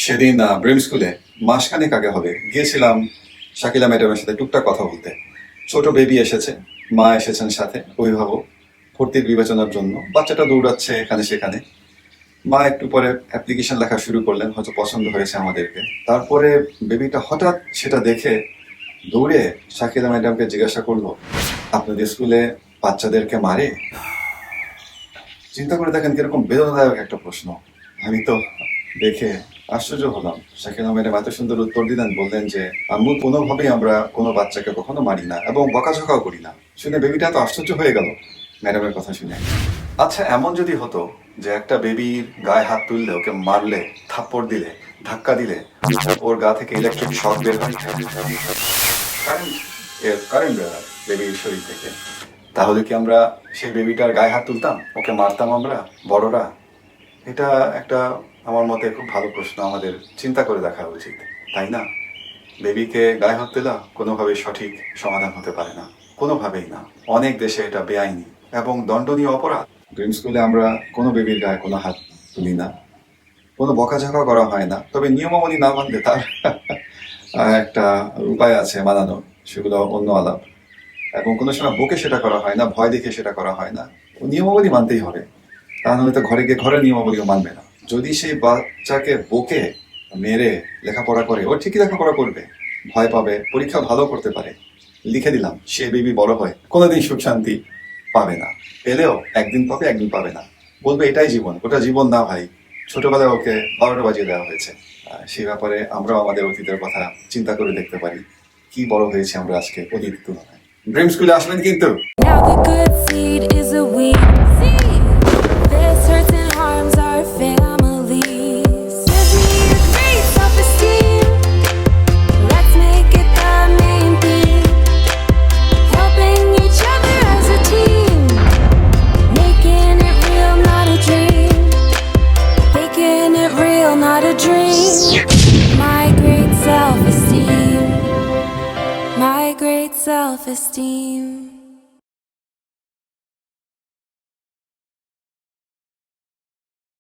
সেদিন ব্রেম স্কুলে মাসখানেক আগে হবে গিয়েছিলাম শাকিলা ম্যাডামের সাথে টুকটাক কথা বলতে। ছোট বেবি এসেছে, মা এসেছেন সাথে, অভিভাবক ভর্তির বিবেচনার জন্য। বাচ্চাটা দৌড়াচ্ছে এখানে সেখানে। মা একটু পরে অ্যাপ্লিকেশন লেখা শুরু করলেন, হয়তো পছন্দ হয়েছে আমাদেরকে। তারপরে বেবিটা হঠাৎ সেটা দেখে দৌড়ে শাকিলা ম্যাডামকে জিজ্ঞাসা করলো, আপনাদের স্কুলে বাচ্চাদেরকে মারে? চিন্তা করে দেখেন কিরকম বেদনাদায়ক একটা প্রশ্ন। আমি তো দেখে আশ্চর্য হলাম। শাকিলা ম্যাডাম এত সুন্দর উত্তর দিলেন, বললেন যে আম্মু, কোনোভাবেই আমরা কোনো বাচ্চাকে কখনো মারি না এবং বকাঝকাও করি না। শুনে বেবিটা তো আশ্চর্য হয়ে গেল ম্যাডামের কথা শুনে। আচ্ছা, এমন যদি হতো যে একটা বেবির গায়ে হাত তুললে, ওকে মারলে, থাপ্পড় দিলে, ধাক্কা দিলে ওর গা থেকে ইলেকট্রিক শক বের হয়, কারেন্ট বের হয় বেবির শরীর থেকে, তাহলে কি আমরা সেই বেবিটার গায়ে হাত তুলতাম, ওকে মারতাম আমরা বড়রা? এটা একটা আমার মতে খুব ভালো প্রশ্ন, আমাদের চিন্তা করে দেখা উচিত, তাই না? বেবিকে গায়ে হাত তোলা কোনোভাবেই সঠিক সমাধান হতে পারে না, কোনোভাবেই না। অনেক দেশে এটা বেআইনি এবং দণ্ডনীয় অপরাধ। ড্রিম স্কুলে আমরা কোনো বেবির গায়ে কোনো হাত তুলি না, কোনো বকাঝকা করা হয় না। তবে নিয়মাবলী না মানলে তার একটা উপায় আছে মানানোর, সেগুলো অন্য আলাপ। এবং কোনো সময় বকে সেটা করা হয় না, ভয় দেখে সেটা করা হয় না। নিয়মাবলী মানতেই হবে, তা নাহলে তো ঘরে গিয়ে ঘরের নিয়মাবলীও মানবে না। যদি সেই বাচ্চাকে বকে মেরে লেখাপড়া করে, ও ঠিকই লেখাপড়া করবে, ভয় পাবে, পরীক্ষা ভালো করতে পারে। লিখে দিলাম, সে বেবি বড় হয় কোনোদিন সুখ শান্তি পাবে না, পেলেও একদিন পাবে, একদিন পাবে না। বলবে এটাই জীবন। ওটা জীবন না ভাই, ছোটবেলায় ওকে 12টা বাজিয়ে দেওয়া হয়েছে। সেই ব্যাপারে আমরাও আমাদের অতীতের কথা চিন্তা করে দেখতে পারি, কি বড় হয়েছে আমরা আজকে অতীত তুলনায়। ড্রিম স্কুলে আসবেন কিন্তু। Now the good seed is a weed seed. This hurts and harms our families. Give me a great self-esteem. Let's make it the main theme. Helping each other as a team. Making it real, not a dream. Making it real, not a dream. My great self-esteem. My great self-esteem.